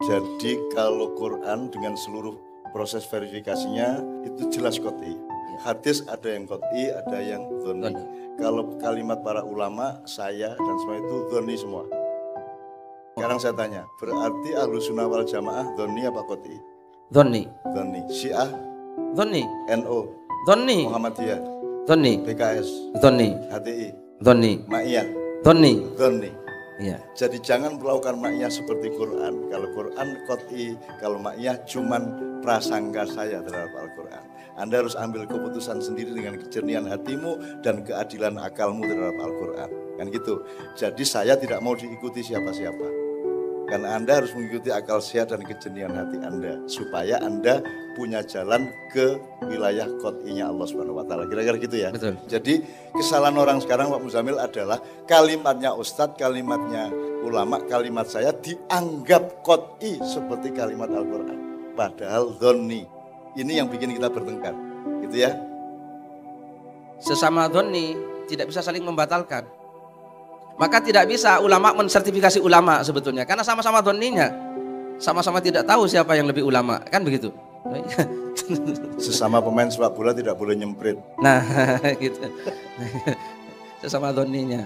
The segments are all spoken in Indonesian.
Jadi kalau Quran dengan seluruh proses verifikasinya itu jelas qot'i. Hadis ada yang qot'i, ada yang dhonni. Kalau kalimat para ulama, saya dan semua itu dhonni semua. Sekarang saya tanya, berarti Ahlus Sunnah wal Jamaah dhonni apa qot'i? Dhonni. Dhonni. Syiah? Dhonni. NU? Dhonni. Muhammadiyah? Dhonni. PKS? Dhonni. HTI? Dhonni. Ma'iyah? Dhonni. Dhonni. Iya. Jadi jangan melakukan ma'iyah seperti Quran. Kalau Quran qot'i, kalau ma'iyah cuman prasangka saya terhadap Al-Quran. Anda harus ambil keputusan sendiri dengan kejernihan hatimu dan keadilan akalmu terhadap Al-Quran. Kan gitu. Jadi saya tidak mau diikuti siapa-siapa. Karena Anda harus mengikuti akal sehat dan kejernihan hati Anda. Supaya Anda punya jalan ke wilayah qot'inya Allah Subhanahu wa Ta'ala. Kira-kira gitu ya. Betul. Jadi kesalahan orang sekarang Pak Muzamil adalah kalimatnya Ustadz, kalimatnya ulama, kalimat saya dianggap qot'i seperti kalimat Al-Quran. Padahal dhonni. Ini yang bikin kita bertengkar. Gitu ya. Sesama dhonni tidak bisa saling membatalkan. Maka tidak bisa ulama mensertifikasi ulama sebetulnya. Karena sama-sama dhonninya. Sama-sama tidak tahu siapa yang lebih ulama. Kan begitu. Sesama pemain sepak bola tidak boleh nyemprit. Nah, gitu. Sesama dhonninya.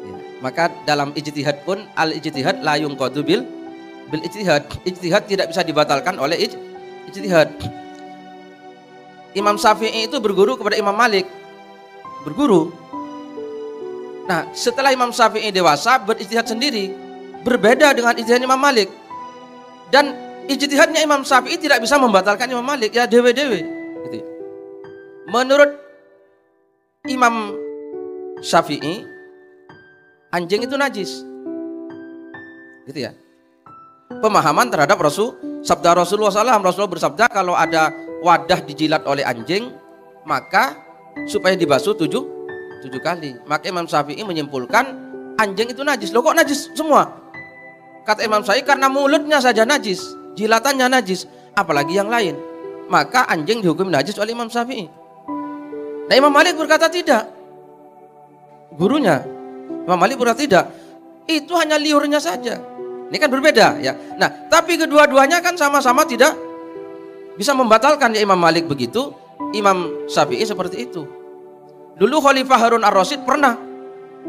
Ya. Maka dalam ijtihad pun al-ijtihad la yunqadu bil ijtihad. Ijtihad tidak bisa dibatalkan oleh ijtihad. Imam Syafi'i itu berguru kepada Imam Malik. Berguru. Nah, setelah Imam Syafi'i dewasa berijtihad sendiri. Berbeda dengan ijtihad Imam Malik. Dan ijtihadnya Imam Syafi'i tidak bisa membatalkan Imam Malik, ya dewe-dewe gitu. Menurut Imam Syafi'i, anjing itu najis. Gitu ya. Pemahaman terhadap sabda Rasulullah SAW. Rasulullah bersabda kalau ada wadah dijilat oleh anjing, maka supaya dibasuh 7 kali. Maka Imam Syafi'i menyimpulkan anjing itu najis. Loh kok najis semua? Kata Imam Syafi'i karena mulutnya saja najis, jilatannya najis, apalagi yang lain. Maka anjing dihukum najis oleh Imam Syafi'i. Nah Imam Malik berkata tidak. Gurunya Imam Malik berkata tidak. Itu hanya liurnya saja. Ini kan berbeda ya. Nah tapi kedua-duanya kan sama-sama tidak bisa membatalkan ya. Imam Malik begitu, Imam Syafi'i seperti itu. Dulu Khalifah Harun ar-Rasyid pernah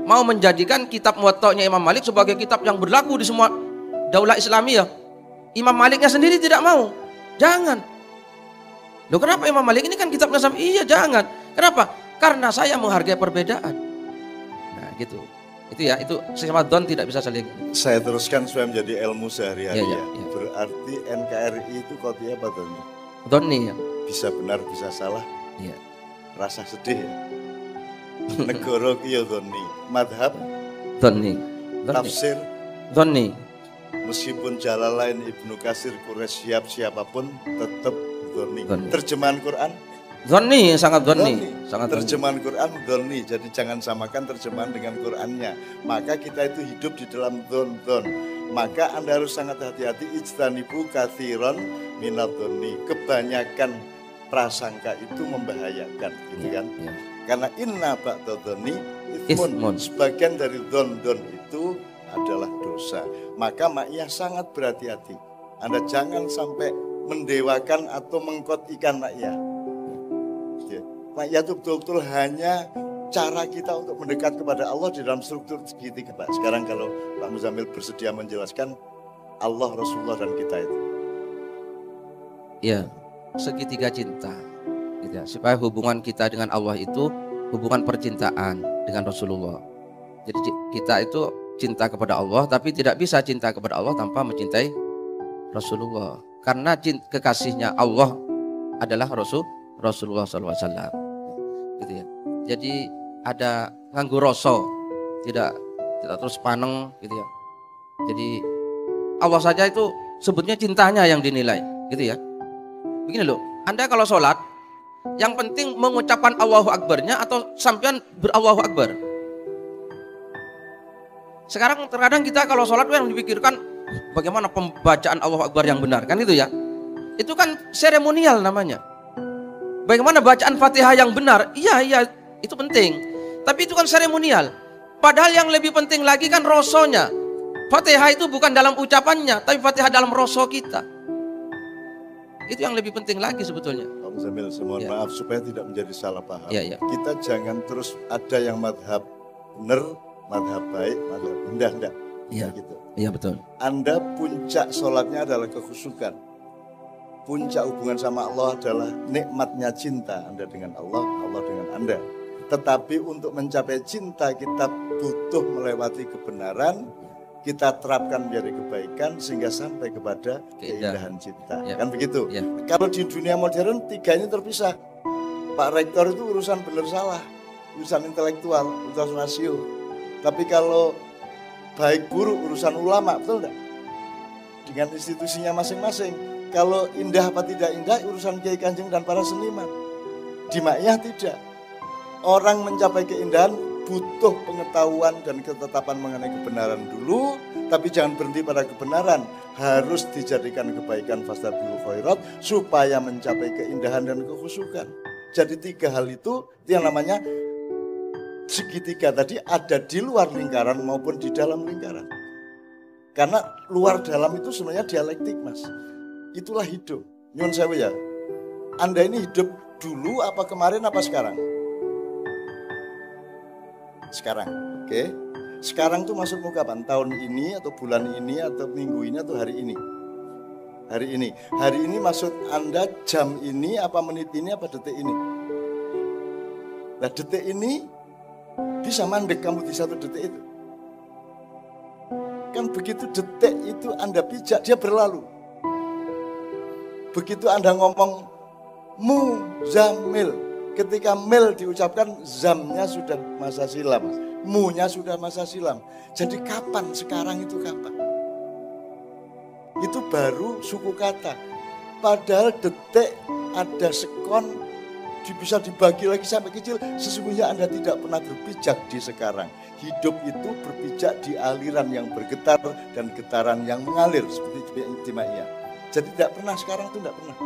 mau menjadikan kitab Muwatta'nya Imam Malik sebagai kitab yang berlaku di semua daulah Islamiyah. Imam Maliknya sendiri tidak mau. Jangan. Loh kenapa Imam Malik ini kan kitabnya Syafi'i? Iya jangan. Kenapa? Karena saya menghargai perbedaan. Nah gitu. Itu ya, itu sesama dhon tidak bisa saling. Saya teruskan supaya menjadi ilmu sehari-hari ya. Ya. Berarti NKRI itu qot'i apa dhonni? Dhonni ya. Bisa benar, bisa salah. Iya. Rasa sedih ya. Negara kiyo dhonni, madhab dhonni, tafsir dhonni. Meskipun Jalalain, Ibnu Katsir, Quraisy, siapapun tetap dhonni. Terjemahan Quran dhonni, sangat dhonni. Sangat terjemahan Quran dhonni. Jadi jangan samakan terjemahan dengan Qurannya. Maka kita itu hidup di dalam dhon. Maka Anda harus sangat hati-hati. Ijtanibu katsiran minadh dhonni. Kebanyakan prasangka itu membahayakan, gitu kan? Ya. Karena inna ba'da dhonni itsmun. Sebagian dari dhon itu adalah dosa. Maka ma'iyah sangat berhati-hati. Anda jangan sampai mendewakan atau mengqot'ikan ma'iyah. Ya. Ma'iyah itu betul-betul hanya cara kita untuk mendekat kepada Allah di dalam struktur segitiga. Sekarang kalau Pak Muzamil bersedia menjelaskan Allah, Rasulullah dan kita itu. Ya, segitiga cinta. Gitu ya, supaya hubungan kita dengan Allah itu hubungan percintaan dengan Rasulullah. Jadi kita itu cinta kepada Allah, tapi tidak bisa cinta kepada Allah tanpa mencintai Rasulullah. Karena kekasihnya Allah adalah Rasulullah SAW. Gitu ya. Jadi ada nganggo rasa, tidak terus paneng, gitu ya. Jadi Allah saja itu sebutnya cintanya yang dinilai, gitu ya. Begini loh, Anda kalau sholat, yang penting mengucapkan Allahu Akbarnya atau sampean berallahu Akbar. Sekarang terkadang kita kalau sholat yang dipikirkan bagaimana pembacaan Allahu Akbar yang benar, kan itu ya. Itu kan seremonial namanya. Bagaimana bacaan Fatihah yang benar, iya itu penting. Tapi itu kan seremonial. Padahal yang lebih penting lagi kan rosonya. Fatihah itu bukan dalam ucapannya, tapi Fatihah dalam rasa kita. Itu yang lebih penting lagi sebetulnya. Pak Muzamil, mohon maaf supaya tidak menjadi salah paham. Ya. Kita jangan terus ada yang madhab benar, madhab baik, madhab enggak. Iya, gitu. Iya betul. Anda puncak sholatnya adalah kekhusyukan. Puncak hubungan sama Allah adalah nikmatnya cinta Anda dengan Allah, Allah dengan Anda. Tetapi untuk mencapai cinta kita butuh melewati kebenaran, kita terapkan menjadi kebaikan sehingga sampai kepada keindahan cinta. Ya. Kan begitu? Ya. Kalau di dunia modern tiga ini terpisah. Pak Rektor itu urusan benar salah, urusan intelektual, urusan rasio. Tapi kalau baik buruk urusan ulama, betul enggak? Dengan institusinya masing-masing. Kalau indah apa tidak indah urusan Kiai Kanjeng dan para seniman. Di Ma'iyah tidak. Orang mencapai keindahan butuh pengetahuan dan ketetapan mengenai kebenaran dulu, tapi jangan berhenti pada kebenaran, harus dijadikan kebaikan fastabiqul khairat supaya mencapai keindahan dan kekhusyukan. Jadi tiga hal itu yang namanya segitiga tadi ada di luar lingkaran maupun di dalam lingkaran. Karena luar dalam itu sebenarnya dialektik, Mas. Itulah hidup. Nyun sewu ya. Anda ini hidup dulu apa kemarin apa sekarang? Sekarang, oke. Sekarang tuh maksudmu kapan? Tahun ini atau bulan ini atau minggu ini atau hari ini? Hari ini. Hari ini maksud Anda jam ini apa menit ini apa detik ini? Nah detik ini bisa mandek kamu di satu detik itu. Kan begitu detik itu Anda pijak, dia berlalu. Begitu Anda ngomong Muzamil, ketika mil diucapkan zamnya sudah masa silam, mu-nya sudah masa silam. Jadi kapan? Sekarang itu kapan? Itu baru suku kata. Padahal detik ada sekon bisa dibagi lagi sampai kecil. Sesungguhnya Anda tidak pernah berpijak di sekarang. Hidup itu berpijak di aliran yang bergetar dan getaran yang mengalir seperti di Ma'iyah. Jadi tidak pernah, sekarang itu tidak pernah.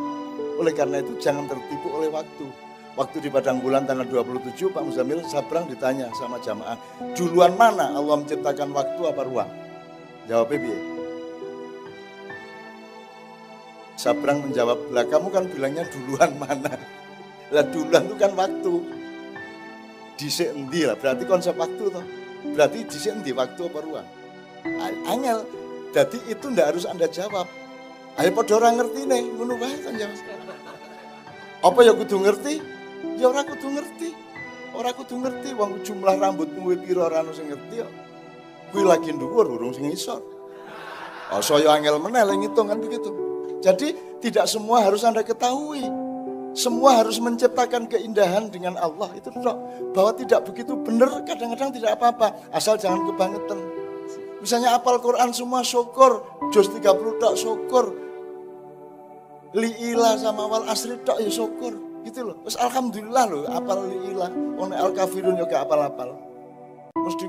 Oleh karena itu jangan tertipu oleh waktu. Waktu di Padang Bulan tanggal 27 Pak Muzamil Sabrang ditanya sama jamaah, duluan mana Allah menciptakan waktu apa ruang? Jawabnya piye? Sabrang menjawab, lah kamu kan bilangnya duluan mana? Lah duluan itu kan waktu. Dhisik endi lah, berarti konsep waktu toh. Berarti dhisik endi waktu apa ruang? Angel. Jadi itu ndak harus Anda jawab. Ayo padha ora ngerti nih, ngono wae kan jawab. Apa ya kudu ngerti? Ya ora kudu ngerti. Ora kudu ngerti wong jumlah rambutmu pira ora ono sing ngerti kok. Kuwi lagi dhuwur urung sing ngisor. Oh, saya angel meneh lek ngitung kan begitu. Jadi tidak semua harus Anda ketahui. Semua harus menciptakan keindahan dengan Allah. Itu toh. Bahwa tidak begitu benar kadang-kadang tidak apa-apa. Asal jangan kebangetan. Misalnya apal Quran semua syukur. Juz 30 tok syukur. Li'ilah sama wal asri tok ya syukur. Gitu loh. Terus alhamdulillah loh apal li'ilah. Ono al kafirun juga apal-apal. Mesti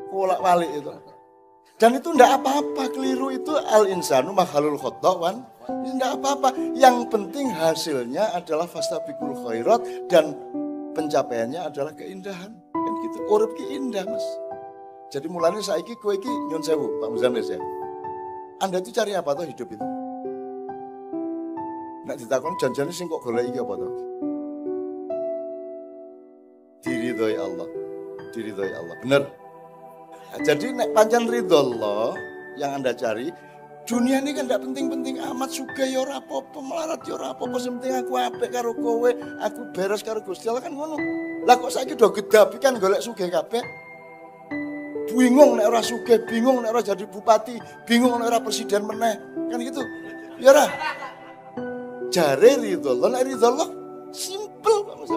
bolak-balik itu. Dan itu enggak apa-apa, keliru itu al-insanu makhlul khotawan. Enggak apa-apa. Yang penting hasilnya adalah fastabiqul khairat dan pencapaiannya adalah keindahan. Kan gitu. Urip ki indah, Mas. Jadi mulanya saiki kowe iki nyun sewu, Pak Muzamil ya. Anda itu cari apa tuh hidup itu? Nek ditakon janjane sing kok golek iki apa to? Diridhoi Allah. Diridhoi Allah. Bener. Nah, jadi nek pancen ridho Allah yang Anda cari, dunia ini kan tidak penting-penting amat, sugih ya ora apa-apa, melarat ya ora apa-apa, sing penting aku apik karo kowe, aku beres karo Gusti Allah kan ngono. Lah kok saiki do gedapi kan golek sugih kabeh. Bingung nek ora sugih, bingung nek ora jadi bupati, bingung nek ora presiden meneh. Kan gitu. Ya ora. Jare ridho Allah, nek ridho Allah simple Pak Mas.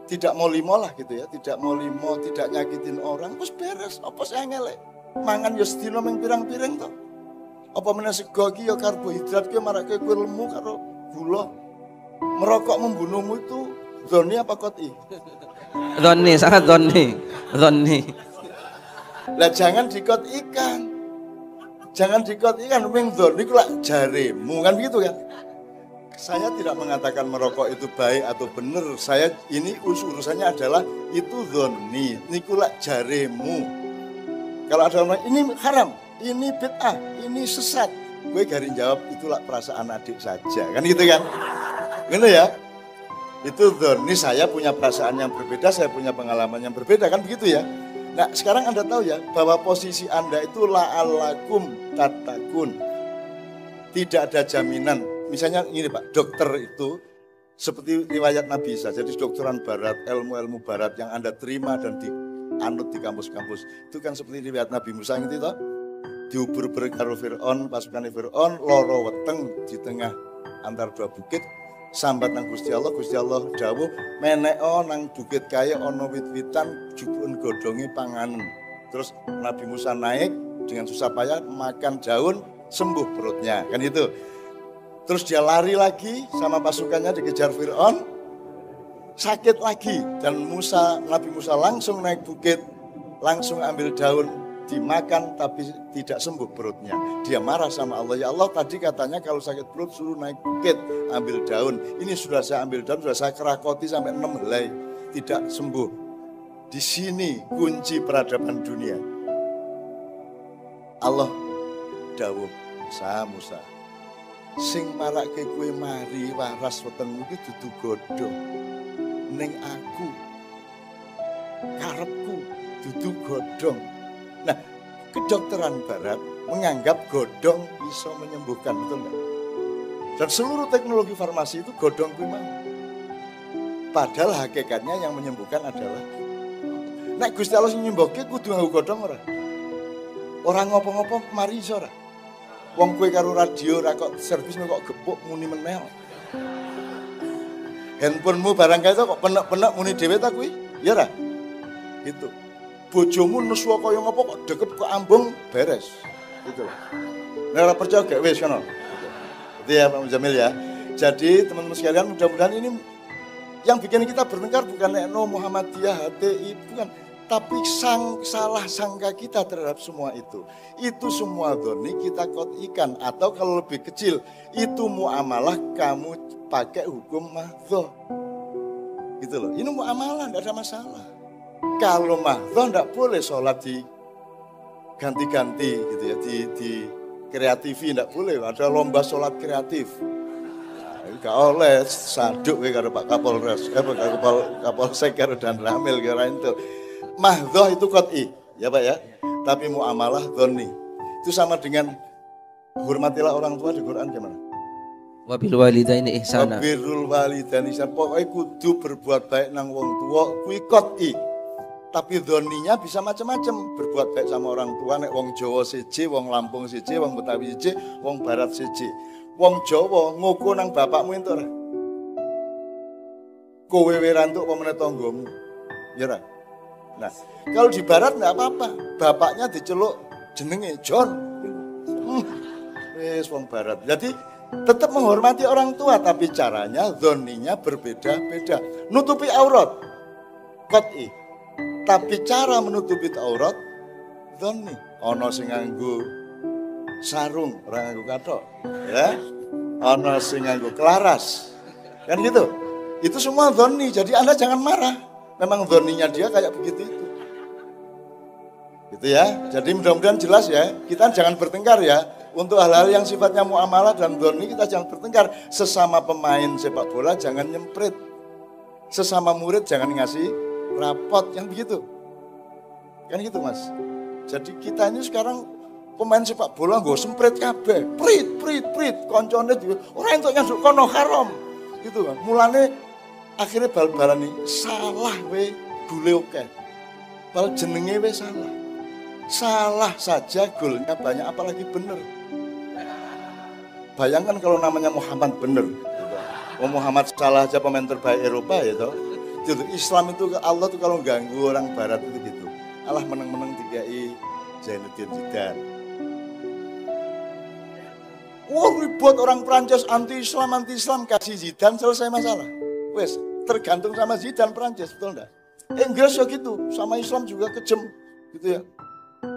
Tidak mau limo lah gitu ya, tidak mau limo, tidak nyakitin orang, terus beres, apa sih ngelek? Mangan ya sedina ming pirang-pirang to. Apa meneh sego iki ya karbohidrat ki marake kowe lemu karo gula. Merokok membunuhmu itu dzoni apa qot'i? Dzoni, sangat dzoni. Dzoni. Lah jangan dikot'ikan. Jangan dikot'ikan ming dzoni ku lak jaremu kan begitu kan? Saya tidak mengatakan merokok itu baik atau benar. Saya ini urusannya adalah itu dzoni, niku lak jaremu. Kalau ada orang ini haram, ini bid'ah, ini sesat, gue garing jawab itulah perasaan adik saja, kan gitu kan? Gitu ya? Itu dzon. Ini saya punya perasaan yang berbeda, saya punya pengalaman yang berbeda, kan begitu ya? Nah sekarang Anda tahu ya bahwa posisi Anda itu la'allakum tattaqun. Tidak ada jaminan. Misalnya ini Pak, dokter itu seperti riwayat Nabi Isa, jadi kedokteran barat, ilmu-ilmu barat yang Anda terima dan dianut di kampus-kampus. Itu kan seperti riwayat Nabi Musa gitu toh. Diubur-ubur karo Fir'aun, pasukan Fir'aun, loro weteng di tengah antar dua bukit, sambat nang Gusti Allah dawuh meneko nang bukit kaya ana wit-witan jupun godhonge panganen. Terus Nabi Musa naik dengan susah payah makan daun, sembuh perutnya, kan itu. Terus dia lari lagi sama pasukannya dikejar Fir'aun, sakit lagi dan Nabi Musa langsung naik bukit, langsung ambil daun, dimakan tapi tidak sembuh perutnya. Dia marah sama Allah, ya Allah tadi katanya kalau sakit perut suruh naik bukit ambil daun, ini sudah saya ambil daun, sudah saya kerakoti sampai 6 helai tidak sembuh. Di sini kunci peradaban dunia. Allah dawuh, Musa sing marake kowe mari waras wetengmu iki dudu godhong ning aku karepku dudu godhong. Nah, kedokteran barat menganggap godhong bisa menyembuhkan, betul enggak? Dan seluruh teknologi farmasi itu godhong kuwi mau. Padahal hakikatnya yang menyembuhkan adalah nek Gusti Allah sing nyembuhke kudu nganggo godhong ora? Ora ngopo-ngopo mari iso ora? Wong kowe karo radio ra kok servis kok gepuk muni meneh. Handphonemu barang kae kok penek-penek muni dhewe ta kuwi? Ya ora? Itu. Bojomu neswa kaya ngopo kok deket kok ambung beres. Gitu. Nek ora percaya gak wis kono. Itu ya Pak Muzamil ya. Jadi teman-teman sekalian mudah-mudahan ini yang bikin kita bertengkar bukan NU Muhammadiyah HTI bukan, tapi salah sangka kita terhadap semua itu. Itu semua dhoni kita kotikan. Atau kalau lebih kecil, itu muamalah kamu pakai hukum mahdhah. Gitu loh, ini muamalah, tidak ada masalah. Kalau mahdhah tidak boleh sholat di ganti-ganti gitu ya, di kreatifi tidak boleh. Ada lomba sholat kreatif. Gak oleh saduk karo Pak Kapolres, Kapolsek karo dan Ramil kira itu. Mahdhah itu qat'i, ya Pak ya. Tapi muamalah dhonni. Itu sama dengan hormatilah orang tua di Quran gimana? Wabil walidaini ihsana. Wabirul walidaini ihsana. Pokoknya kudu berbuat baik nang wong tua kuwi qat'i. Tapi dhonninya bisa macam-macam. Berbuat baik sama orang tua nek wong Jawa siji, wong Lampung siji, wong Betawi siji, wong Barat siji. Wong Jawa ngoko nang bapakmu ento ora? Kowe werantuk apa meneh tanggamu? Ya ora? Nah, kalau di barat enggak apa-apa. Bapaknya diceluk jenenge John. Wis wong barat. Jadi tetap menghormati orang tua tapi caranya dzonninya berbeda-beda. Nutupi aurat qat'i. Tapi cara menutupi aurat dzonni. Ana sing nganggo sarung, ora nganggo kathok, ya. Ana sing nganggo kelaras. Kan gitu. Itu semua dzonni. Jadi Anda jangan marah. Memang dzonninya dia kayak begitu itu. Gitu ya. Jadi mudah-mudahan jelas ya. Kita jangan bertengkar ya. Untuk hal-hal yang sifatnya muamalah dan dzonni kita jangan bertengkar. Sesama pemain sepak bola jangan nyemprit. Sesama murid jangan ngasih rapot yang begitu. Kan gitu Mas. Jadi kita ini sekarang pemain sepak bola nggo semprit kabeh. Prit. Koncone ora entuk nyasuk kono haram. Gitu kan. Mulane akhirnya bal-balan ini salah we gule oke. Bal jenenge we salah. Salah saja golnya banyak apalagi bener. Bayangkan kalau namanya Muhammad bener. Muhammad salah aja pemain terbaik Eropa ya toh. Jadi Islam itu Allah tuh kalau ganggu orang barat itu gitu. Allah menang-menang 3i Zainuddin Zidane. Ribut orang Prancis anti-Islam kasih Zidane selesai masalah. Wes, tergantung sama Zidane Prancis, betul enggak? Inggris ya gitu, sama Islam juga kejem, gitu ya.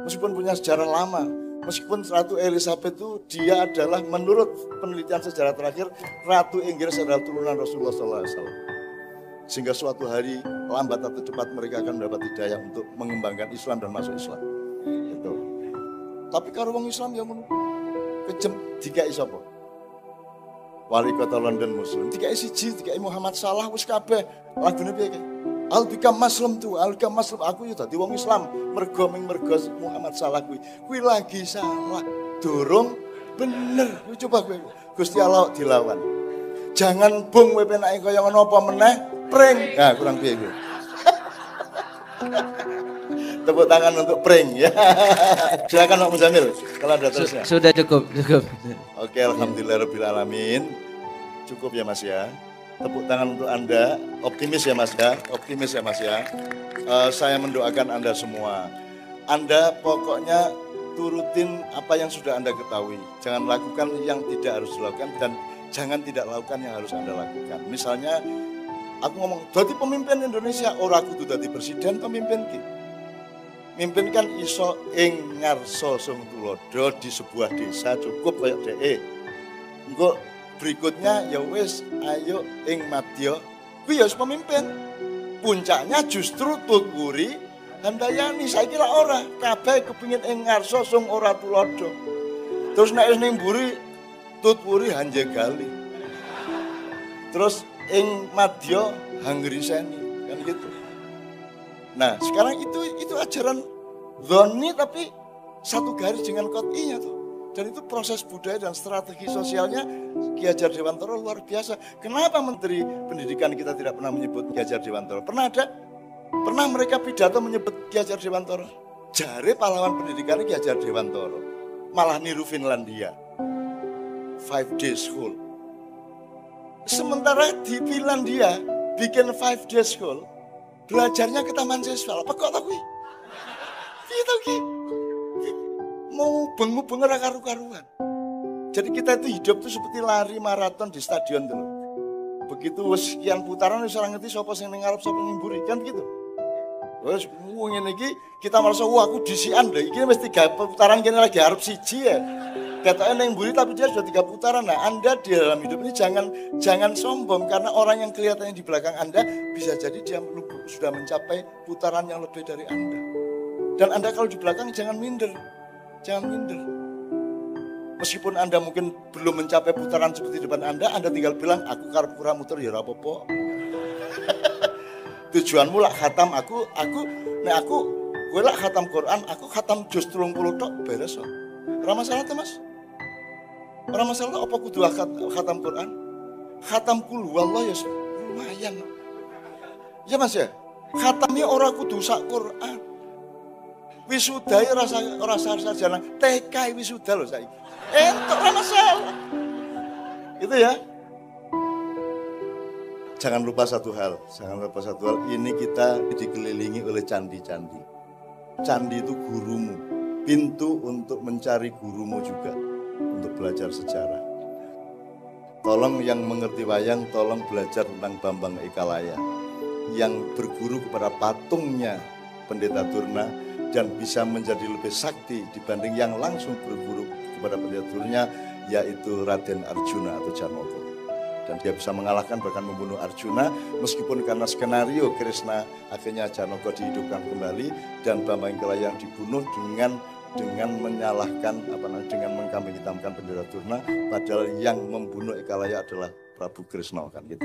Meskipun punya sejarah lama, meskipun Ratu Elizabeth itu dia adalah menurut penelitian sejarah terakhir, Ratu Inggris adalah turunan Rasulullah SAW. Sehingga suatu hari lambat atau cepat mereka akan mendapat hidayah untuk mengembangkan Islam dan masuk Islam. Gitu. Tapi karo wong Islam ya ngono. Kejem dikai sapa? Wali kota London Muslim. Dikai siji, dikai Muhammad Salah wis kabeh. Lagune piye iki? Al bika maslam tu, al bika maslam aku yo dadi wong Islam mergo Muhammad Salah kuwi. Kuwi lagi salah. Durung bener. Coba kowe Gusti Allah dilawan. Jangan bung kowe penake kaya ngono apa meneh, pring. Nah, kurang piye kowe? Tepuk tangan untuk prank ya. Silakan Pak Muzamil kalau ada terusnya. Sudah cukup. Oke, alhamdulillahirabbil alamin. Cukup ya Mas ya. Tepuk tangan untuk Anda. Optimis ya Mas ya. Optimis ya Mas ya. Saya mendoakan Anda semua. Anda pokoknya turutin apa yang sudah Anda ketahui. Jangan lakukan yang tidak harus dilakukan dan jangan tidak lakukan yang harus Anda lakukan. Misalnya aku ngomong, dadi pemimpin Indonesia, ora kudu dadi presiden pemimpin ki. Mimpin kan iso ing ngarsa sung tulodo di sebuah desa cukup kayak dhek. Engko berikutnya ya wis ayo ing madya kuwi ya pemimpin. Puncaknya justru tutwuri handayani saiki lak ora kabeh kepengin ing ngarsa sung ora tulodo. Terus nek wis ning mburi tutwuri hanjegali. Terus ing madya hangriseni kan gitu. Nah sekarang itu ajaran zoni tapi satu garis dengan qot'inya tuh. Dan itu proses budaya dan strategi sosialnya Ki Hajar Dewantara luar biasa. Kenapa Menteri Pendidikan kita tidak pernah menyebut Ki Hajar Dewantara? Pernah ada? Pernah mereka pidato menyebut Ki Hajar Dewantara? Jare pahlawan pendidikan Ki Hajar Dewantara. Malah niru Finlandia. 5-day school. Sementara di Finlandia bikin 5-day school. Belajarnya ke taman siswa, apa kok tak kuwi? Piye ta iki? Mau bengu-bengu ora karu-karuan. Jadi kita itu hidup itu seperti lari maraton di stadion dulu. Begitu sekian putaran wis ora ngerti sapa sing ning ngarep sapa ning mburi, kan gitu. Wes ngene iki kita merasa wah aku disian lho, iki mesti 3 putaran kene lagi arep siji ya. Katanya yang buri tapi dia sudah 3 putaran. Nah Anda di dalam hidup ini jangan sombong. Karena orang yang kelihatannya di belakang Anda bisa jadi dia sudah mencapai putaran yang lebih dari Anda. Dan Anda kalau di belakang jangan minder. Jangan minder. Meskipun Anda mungkin belum mencapai putaran seperti depan Anda tinggal bilang aku karep kurang muter ya apa-apa. Tujuanmu lah khatam aku gue lah khatam Quran, aku khatam juz 30 tok beres kok. Ora masalah tuh Mas. Ora masalah apa kudu khatam Quran? Khatam kul huwallah ya lumayan. Ya Mas ya. Khatamnya ora kudu sak Quran. Wisuda ora sarjana, TK wisuda lho saiki. Entuk ora masalah. Itu ya. Jangan lupa satu hal, ini kita dikelilingi oleh candi-candi. Candi itu gurumu, pintu untuk mencari gurumu juga, untuk belajar sejarah. Tolong yang mengerti wayang, tolong belajar tentang Bambang Ekalaya, yang berguru kepada patungnya Pendeta Durna, dan bisa menjadi lebih sakti dibanding yang langsung berguru kepada Pendeta Durna, yaitu Raden Arjuna atau Janaka. Dan dia bisa mengalahkan bahkan membunuh Arjuna meskipun karena skenario Krishna akhirnya Janaka dihidupkan kembali dan Bambang Ekalaya dibunuh dengan menyalahkan dengan mengkambing hitamkan Pendeta Durna, padahal yang membunuh Ekalaya adalah Prabu Krishna kan gitu.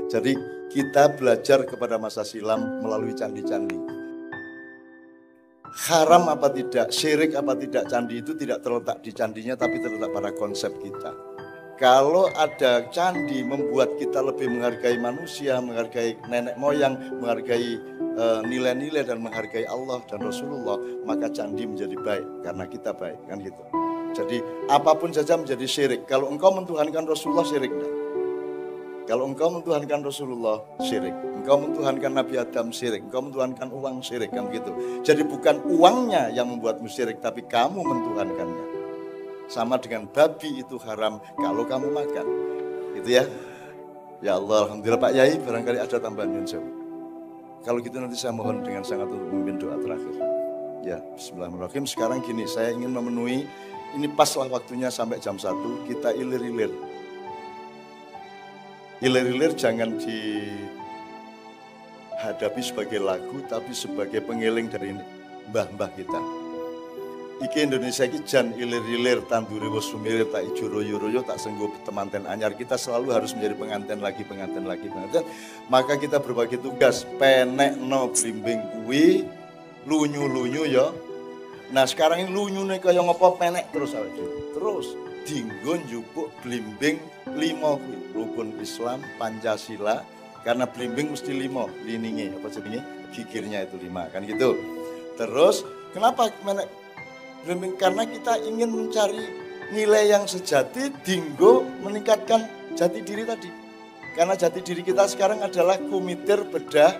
Jadi kita belajar kepada masa silam melalui candi-candi. Haram apa tidak, syirik apa tidak, candi itu tidak terletak di candinya tapi terletak pada konsep kita. Kalau ada candi membuat kita lebih menghargai manusia, menghargai nenek moyang, menghargai nilai-nilai dan menghargai Allah dan Rasulullah, maka candi menjadi baik karena kita baik kan gitu. Jadi apapun saja menjadi syirik. Kalau engkau mentuhankan Rasulullah syirik enggak? Kalau engkau mentuhankan Rasulullah syirik, engkau mentuhankan Nabi Adam syirik, engkau mentuhankan uang syirik kan gitu. Jadi bukan uangnya yang membuatmu syirik, tapi kamu mentuhankannya. Sama dengan babi itu haram kalau kamu makan. Gitu ya. Ya Allah, alhamdulillah Pak Yai, barangkali ada tambahan nyun sewu. Kalau gitu nanti saya mohon dengan sangat untuk memimpin doa terakhir. Ya, bismillahirrahmanirrahim. Sekarang gini, saya ingin memenuhi, ini paslah waktunya sampai jam 1, kita ilir-ilir. Ilir-ilir jangan dihadapi sebagai lagu, tapi sebagai pengiling dari mbah-mbah kita. iki Indonesia iki jan ilir-ilir tandure wis sumilir tak ijo royo-royo tak senggo temanten anyar. Kita selalu harus menjadi pengantin lagi. Maka kita berbagi tugas penekno blimbing kuwi lunyu-lunyu ya. Nah sekarang ini lunyune kaya ngopo penek terus awake dhewe. Terus dinggo njupuk blimbing 5 kuwi. Rukun Islam, Pancasila, karena blimbing mesti 5 lininge apa jenenge? Gigirnya itu 5 kan gitu. Terus kenapa menek blimbing? Karena kita ingin mencari nilai yang sejati, dinggo meningkatkan jati diri tadi. Karena jati diri kita sekarang adalah kumitir bedah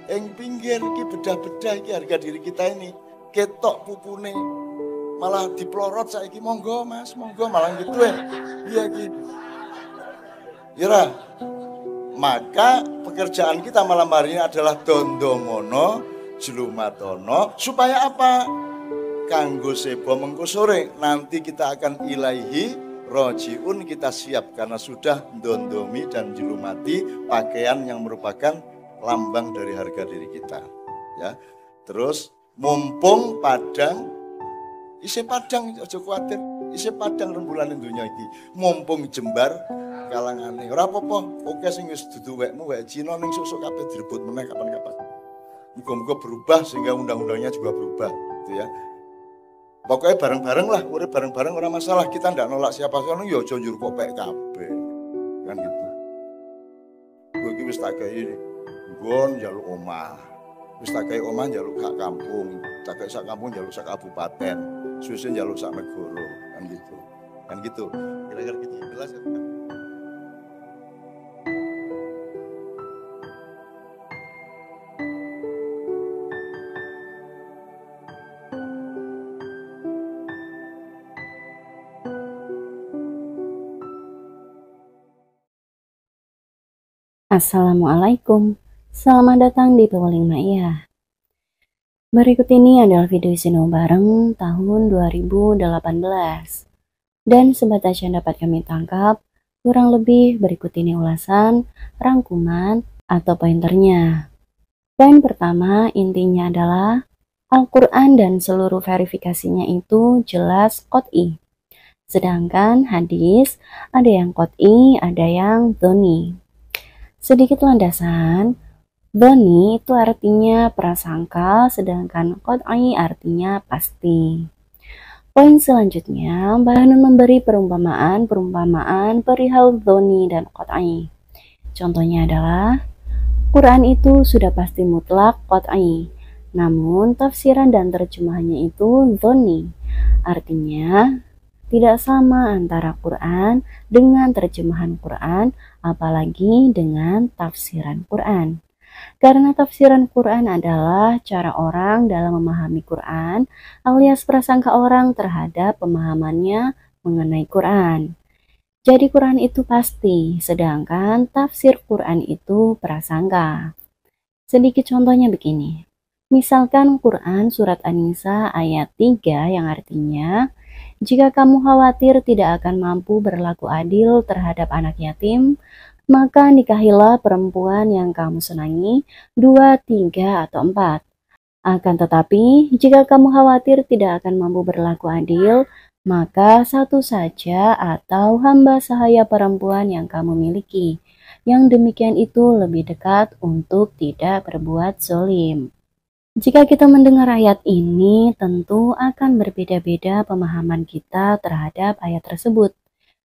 ing pinggir iki bedah-bedah iki harga diri kita ini. Ketok pupune malah diplorot saiki monggo Mas, monggo malah gitu ya. Iya gitu. Ira. Maka pekerjaan kita malam hari ini adalah dondomono, jelumatono supaya apa? Kanggo sebo mengko sore nanti kita akan ilahi rojiun, kita siap karena sudah dondomi dan jelumati pakaian yang merupakan lambang dari harga diri kita ya. Terus mumpung padang isih padang aja kuwatir, isih padang rembulan dunya iki, mumpung jembar kalangane ora apa-apa, oke sing wis dudu wekmu wek Cina ning susuk kabeh direbut meneh kapan-kapan. Muga-muga berubah sehingga undang-undangnya juga berubah gitu ya. Pokoknya bareng-bareng lah, urip bareng-bareng ora masalah, kita ndak nolak siapa-siapa ya aja njur kopek kabeh. Kan gitu. Gue iki wis tak gawe nggon njaluk omah. Wis tak gawe omah njaluk sak kampung, tak gawe sak kampung njaluk sak kabupaten, suwe njaluk sak negara, kan gitu. Kan gitu. Kira-kira gitu jelas ya. Assalamualaikum, selamat datang di Pewaling Ma'iyah. Berikut ini adalah video Sinau Bareng tahun 2018. Dan sebatas yang dapat kami tangkap, kurang lebih berikut ini ulasan, rangkuman, atau pointernya. Poin pertama intinya adalah Al-Quran dan seluruh verifikasinya itu jelas qot'i. Sedangkan hadis ada yang qot'i, ada yang dhoni. Sedikit landasan, dhoni itu artinya prasangka, sedangkan qot'i artinya pasti. Poin selanjutnya, Mbah Hanun memberi perumpamaan perihal dhoni dan qot'i. Contohnya adalah, Quran itu sudah pasti mutlak qot'i, namun tafsiran dan terjemahannya itu dhoni. Artinya, tidak sama antara Quran dengan terjemahan Quran, apalagi dengan tafsiran Quran. Karena tafsiran Quran adalah cara orang dalam memahami Quran, alias prasangka orang terhadap pemahamannya mengenai Quran. Jadi Quran itu pasti, sedangkan tafsir Quran itu prasangka. Sedikit contohnya begini. Misalkan Quran surat An-Nisa ayat 3 yang artinya, jika kamu khawatir tidak akan mampu berlaku adil terhadap anak yatim, maka nikahilah perempuan yang kamu senangi 2, 3, atau 4. Akan tetapi, jika kamu khawatir tidak akan mampu berlaku adil, maka satu saja atau hamba sahaya perempuan yang kamu miliki. Yang demikian itu lebih dekat untuk tidak berbuat zalim. Jika kita mendengar ayat ini, tentu akan berbeda-beda pemahaman kita terhadap ayat tersebut.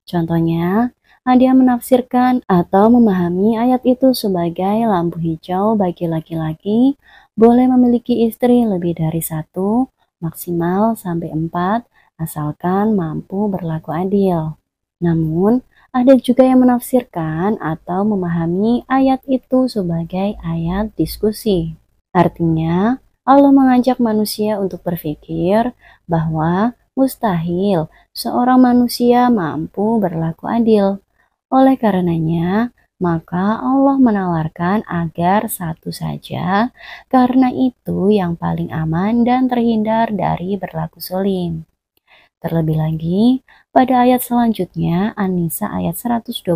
Contohnya, ada yang menafsirkan atau memahami ayat itu sebagai lampu hijau bagi laki-laki, boleh memiliki istri lebih dari 1, maksimal sampai 4, asalkan mampu berlaku adil. Namun, ada juga yang menafsirkan atau memahami ayat itu sebagai ayat diskusi. Artinya, Allah mengajak manusia untuk berpikir bahwa mustahil seorang manusia mampu berlaku adil. Oleh karenanya, maka Allah menawarkan agar satu saja, karena itu yang paling aman dan terhindar dari berlaku zalim. Terlebih lagi, pada ayat selanjutnya, An-Nisa ayat 129,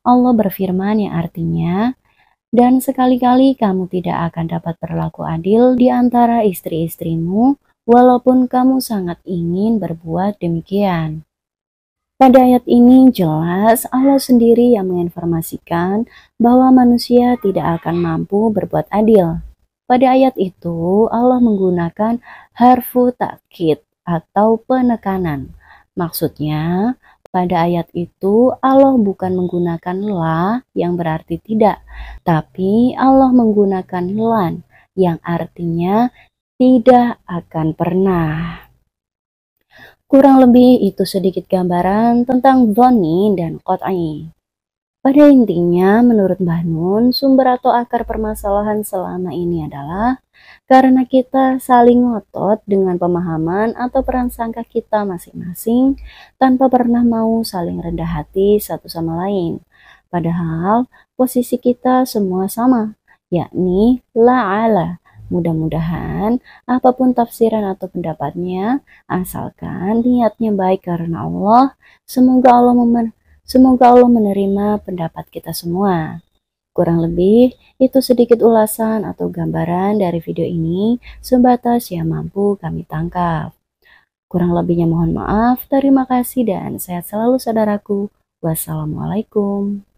Allah berfirman yang artinya, dan sekali-kali kamu tidak akan dapat berlaku adil di antara istri-istrimu, walaupun kamu sangat ingin berbuat demikian. Pada ayat ini jelas Allah sendiri yang menginformasikan bahwa manusia tidak akan mampu berbuat adil. Pada ayat itu Allah menggunakan harfu takkid atau penekanan. Maksudnya, pada ayat itu Allah bukan menggunakan la yang berarti tidak, tapi Allah menggunakan lan yang artinya tidak akan pernah. Kurang lebih itu sedikit gambaran tentang dhoni dan qat'i. Pada intinya, menurut Mbah Nun, sumber atau akar permasalahan selama ini adalah karena kita saling ngotot dengan pemahaman atau prasangka kita masing-masing tanpa pernah mau saling rendah hati satu sama lain. Padahal posisi kita semua sama, yakni la'ala. Mudah-mudahan apapun tafsiran atau pendapatnya, asalkan niatnya baik karena Allah, semoga Allah menerima pendapat kita semua. Kurang lebih, itu sedikit ulasan atau gambaran dari video ini sebatas yang mampu kami tangkap. Kurang lebihnya mohon maaf, terima kasih dan sehat selalu saudaraku. Wassalamualaikum.